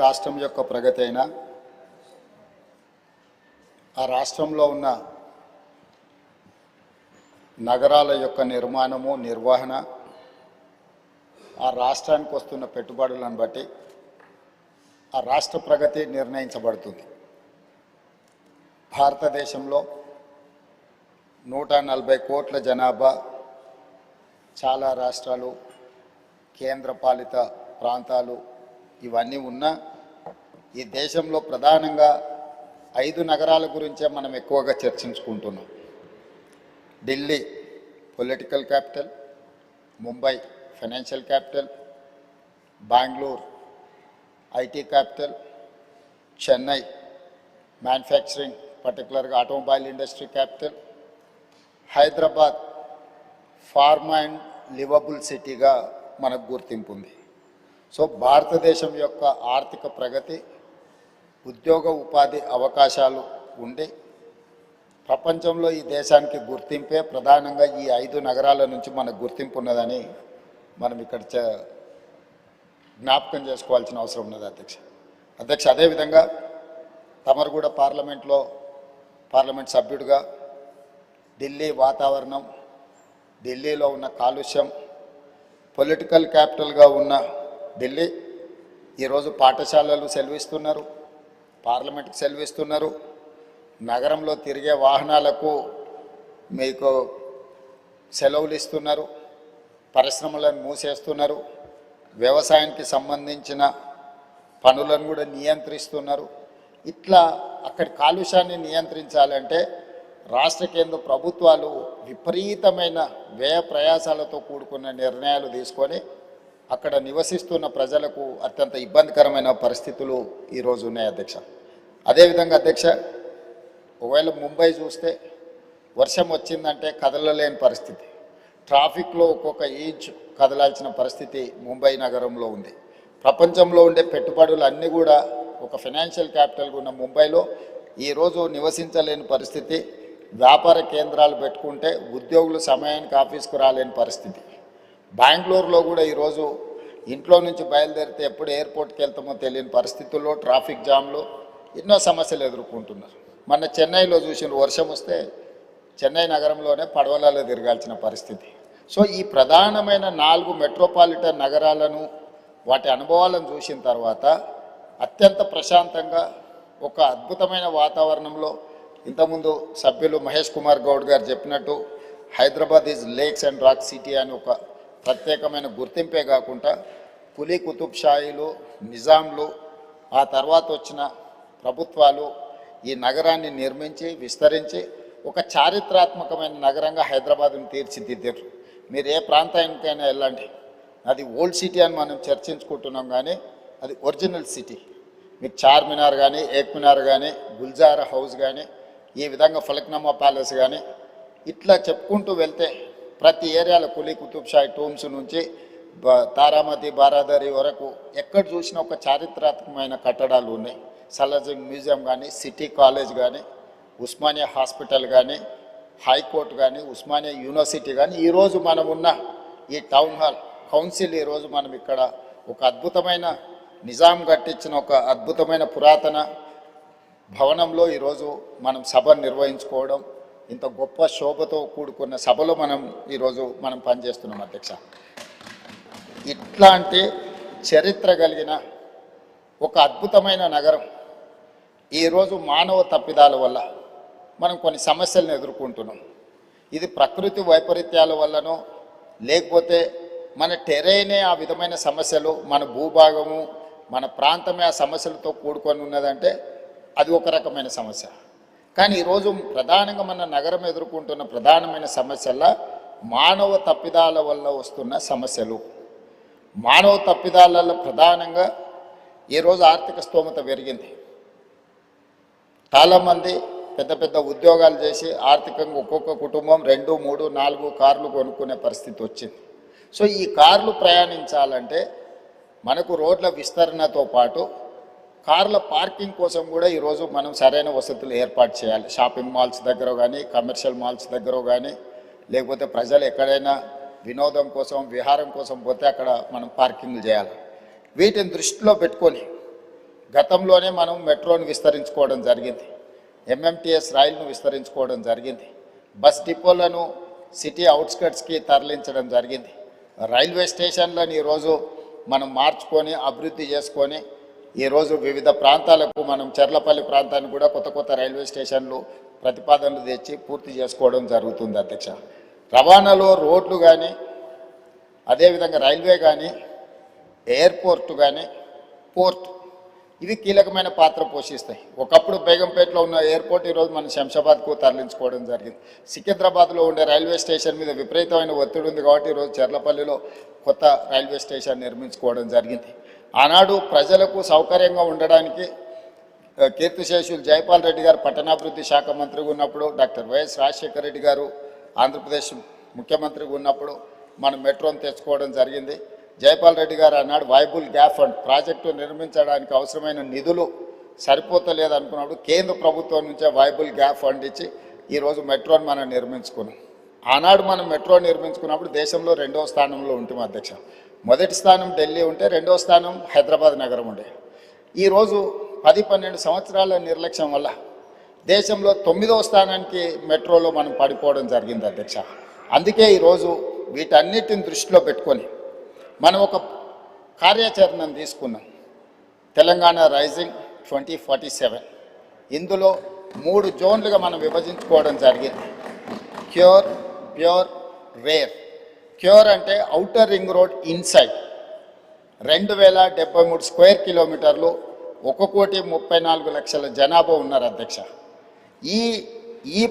రాష్ట్రం యొక్క ప్రగతి అయినా ఆ రాష్ట్రంలో ఉన్న నగరాల యొక్క నిర్మాణము నిర్వహణ ఆ రాష్ట్రానికి వస్తున్న పెట్టుబడులను బట్టి ఆ రాష్ట్ర ప్రగతి నిర్ణయించబడుతుంది. భారతదేశంలో 140 కోట్ల జనాభా, చాలా రాష్ట్రాలు, కేంద్రపాలిత ప్రాంతాలు ఇవన్నీ ఉన్నా ఈ దేశంలో ప్రధానంగా 5 నగరాల గురించే మనం ఎక్కువగా చర్చించుకుంటున్నాం. Delhi political capital, Mumbai financial capital, Bengaluru IT capital, Chennai manufacturing పర్టికులర్గా automobile industry capital, Hyderabad pharma and liveable సిటీగా మనకు గుర్తింపు ఉంది. సో భారతదేశం యొక్క ఆర్థిక ప్రగతి, ఉద్యోగ ఉపాధి అవకాశాలు ఉండి ప్రపంచంలో ఈ దేశానికి గుర్తింపే ప్రధానంగా ఈ 5 నగరాల నుంచి మనకు గుర్తింపు ఉన్నదని మనం ఇక్కడ జ్ఞాపకం చేసుకోవాల్సిన అవసరం ఉన్నది. అధ్యక్ష అదేవిధంగా తమరు కూడా పార్లమెంట్ సభ్యుడిగా ఢిల్లీ వాతావరణం, ఢిల్లీలో ఉన్న కాలుష్యం, పొలిటికల్ క్యాపిటల్గా ఉన్న ఢిల్లీ ఈరోజు పాఠశాలలు సెలవిస్తున్నారు, పార్లమెంట్కి సెలవిస్తున్నారు, నగరంలో తిరిగే వాహనాలకు మీకు సెలవులు ఇస్తున్నారు, పరిశ్రమలను మూసేస్తున్నారు, వ్యవసాయానికి సంబంధించిన పనులను కూడా నియంత్రిస్తున్నారు. ఇట్లా అక్కడి కాలుష్యాన్ని నియంత్రించాలంటే రాష్ట్ర కేంద్ర ప్రభుత్వాలు విపరీతమైన వ్యయ ప్రయాసాలతో కూడుకున్న నిర్ణయాలు తీసుకొని అక్కడ నివసిస్తున్న ప్రజలకు అత్యంత ఇబ్బందికరమైన పరిస్థితులు ఈరోజు ఉన్నాయి. అదేవిధంగా ఒకవేళ ముంబై చూస్తే వర్షం వచ్చిందంటే కదలలేని పరిస్థితి, ట్రాఫిక్లో ఒక్కొక్క ఇంచ్ కదలాల్సిన పరిస్థితి ముంబై నగరంలో ఉంది. ప్రపంచంలో ఉండే పెట్టుబడులు అన్నీ కూడా ఒక ఫైనాన్షియల్ క్యాపిటల్గా ఉన్న ముంబైలో ఈరోజు నివసించలేని పరిస్థితి. వ్యాపార కేంద్రాలు పెట్టుకుంటే ఉద్యోగులు సమయానికి ఆఫీస్కు రాలేని పరిస్థితి. బెంగళూరులో కూడా ఈరోజు ఇంట్లో నుంచి బయలుదేరితే ఎప్పుడు ఎయిర్పోర్ట్కి వెళ్తామో తెలియని పరిస్థితుల్లో ట్రాఫిక్ జామ్లో ఎన్నో సమస్యలు ఎదుర్కొంటున్నారు. మొన్న చెన్నైలో చూసిన వర్షం వస్తే చెన్నై నగరంలోనే పడవలలో తిరగాల్సిన పరిస్థితి. సో ఈ ప్రధానమైన 4 మెట్రోపాలిటన్ నగరాలను వాటి అనుభవాలను చూసిన తర్వాత అత్యంత ప్రశాంతంగా ఒక అద్భుతమైన వాతావరణంలో ఇంతకుముందు సభ్యులు మహేష్ కుమార్ గౌడ్ గారు చెప్పినట్టు Hyderabad is lakes and rock city అని ఒక ప్రత్యేకమైన గుర్తింపే కాకుండా కులీ కుతుబ్ షాయిలు, నిజాంలు, ఆ తర్వాత వచ్చిన ప్రభుత్వాలు ఈ నగరాన్ని నిర్మించి విస్తరించి ఒక చారిత్రాత్మకమైన నగరంగా హైదరాబాద్ను తీర్చిదిద్దారు. మీరు ఏ ప్రాంతానికైనా వెళ్ళండి, అది ఓల్డ్ సిటీ అని మనం చర్చించుకుంటున్నాం కానీ అది ఒరిజినల్ సిటీ. మీకు చార్మినార్ కానీ, ఏక్మినార్ కానీ, గుల్జారా హౌస్ కానీ, ఈ విధంగా ఫలక్నామా ప్యాలెస్ కానీ ఇట్లా చెప్పుకుంటూ వెళ్తే ప్రతి ఏరియాలో కులీ కుతుబ్ షాహీ టూమ్స్ నుంచి తారామతి బారాదరి వరకు ఎక్కడ చూసినా ఒక చారిత్రాత్మకమైన కట్టడాలు ఉన్నాయి. సలార్జంగ్ మ్యూజియం కానీ, సిటీ కాలేజ్ కానీ, ఉస్మానియా హాస్పిటల్ కానీ, హైకోర్టు కానీ, ఉస్మానియా యూనివర్సిటీ కానీ, ఈరోజు మనం ఉన్న ఈ టౌన్ హాల్ కౌన్సిల్, ఈరోజు మనం ఇక్కడ ఒక అద్భుతమైన నిజాం కట్టించిన ఒక అద్భుతమైన పురాతన భవనంలో ఈరోజు మనం సభ నిర్వహించుకోవడం, ఇంత గొప్ప శోభతో కూడుకున్న సభలో ఈరోజు మనం పనిచేస్తున్నాం. ఇట్లాంటి చరిత్ర కలిగిన ఒక అద్భుతమైన నగరం ఈరోజు మానవ తప్పిదాల వల్ల మనం కొన్ని సమస్యలను ఎదుర్కొంటున్నాం. ఇది ప్రకృతి వైపరీత్యాల వల్లనో లేకపోతే మన టెరైనే ఆ విధమైన సమస్యలు, మన భూభాగము, మన ప్రాంతమే ఆ సమస్యలతో కూడుకొని ఉన్నదంటే అది ఒక రకమైన సమస్య. కానీ ఈరోజు ప్రధానంగా మన నగరం ఎదుర్కొంటున్న ప్రధానమైన సమస్యల మానవ తప్పిదాల వల్ల వస్తున్న సమస్యలు. మానవ తప్పిదాలలో ప్రధానంగా ఈరోజు ఆర్థిక స్తోమత పెరిగింది. చాలామంది పెద్ద పెద్ద ఉద్యోగాలు చేసి ఆర్థికంగా ఒక్కొక్క కుటుంబం 2, 3, 4 కార్లు కొనుక్కునే పరిస్థితి వచ్చింది. సో ఈ కార్లు ప్రయాణించాలంటే మనకు రోడ్ల విస్తరణతో పాటు కార్ల పార్కింగ్ కోసం కూడా ఈరోజు మనం సరైన వసతులు ఏర్పాటు చేయాలి. షాపింగ్ మాల్స్ దగ్గర కానీ, కమర్షియల్ మాల్స్ దగ్గర కానీ, లేకపోతే ప్రజలు ఎక్కడైనా వినోదం కోసం విహారం కోసం పోతే అక్కడ మనం పార్కింగ్లు చేయాలి. వీటిని దృష్టిలో పెట్టుకొని గతంలోనే మనం మెట్రోను విస్తరించుకోవడం జరిగింది, ఎంఎంటీఎస్ రైలును విస్తరించుకోవడం జరిగింది, బస్ డిపోలను సిటీ అవుట్స్కట్స్కి తరలించడం జరిగింది, రైల్వే స్టేషన్లను ఈరోజు మనం మార్చుకొని అభివృద్ధి చేసుకొని ఈరోజు వివిధ ప్రాంతాలకు మనం చెర్లపల్లి ప్రాంతానికి కూడా కొత్త కొత్త రైల్వే స్టేషన్లు ప్రతిపాదనలు తెచ్చి పూర్తి చేసుకోవడం జరుగుతుంది అధ్యక్ష. రవాణాలో రోడ్లు కానీ, అదేవిధంగా రైల్వే కానీ, ఎయిర్పోర్టు కానీ, పోర్ట్, ఇవి కీలకమైన పాత్ర పోషిస్తాయి. ఒకప్పుడు బేగంపేటలో ఉన్న ఎయిర్పోర్ట్ ఈరోజు మనం శంషాబాద్కు తరలించుకోవడం జరిగింది. సికింద్రాబాద్లో ఉండే రైల్వే స్టేషన్ మీద విపరీతమైన ఒత్తిడి ఉంది కాబట్టి ఈరోజు చెర్లపల్లిలో కొత్త రైల్వే స్టేషన్ నిర్మించుకోవడం జరిగింది. ఆనాడు ప్రజలకు సౌకర్యంగా ఉండడానికి కీర్తిశేషులు జైపాల్ రెడ్డి గారు పట్టణాభివృద్ధి శాఖ మంత్రిగా ఉన్నప్పుడు, డాక్టర్ వైఎస్ రాజశేఖర రెడ్డి గారు ఆంధ్రప్రదేశ్ ముఖ్యమంత్రిగా ఉన్నప్పుడు మనం మెట్రోను తెచ్చుకోవడం జరిగింది. జైపాల్ రెడ్డి గారు అన్నాడు వైబుల్ గ్యాప్ ఫండ్ ప్రాజెక్టు నిర్మించడానికి అవసరమైన నిధులు సరిపోతలేదు అనుకున్నప్పుడు కేంద్ర ప్రభుత్వం నుంచే వైబుల్ గ్యాప్ ఫండ్ ఇచ్చి ఈరోజు మెట్రోని మనం నిర్మించుకున్నాం. ఆనాడు మనం మెట్రో నిర్మించుకున్నప్పుడు దేశంలో 2వ స్థానంలో ఉంటాం అధ్యక్ష. మొదటి స్థానం ఢిల్లీ ఉంటే 2వ స్థానం హైదరాబాద్ నగరం ఉండే. ఈరోజు 10-12 సంవత్సరాల నిర్లక్ష్యం వల్ల దేశంలో 9వ స్థానానికి మెట్రోలో మనం పడిపోవడం జరిగింది అధ్యక్ష. అందుకే ఈరోజు వీటన్నిటిని దృష్టిలో పెట్టుకొని మనం ఒక కార్యాచరణను తీసుకున్నాం, తెలంగాణ రైజింగ్ 2047. ఇందులో 3 జోన్లుగా మనం విభజించుకోవడం జరిగింది. Cure, pure, rare. క్యూర్ అంటే outer ring road inside 2073 square కిలోమీటర్లు, 1,34,00,000 జనాభా ఉన్నారు అధ్యక్ష. ఈ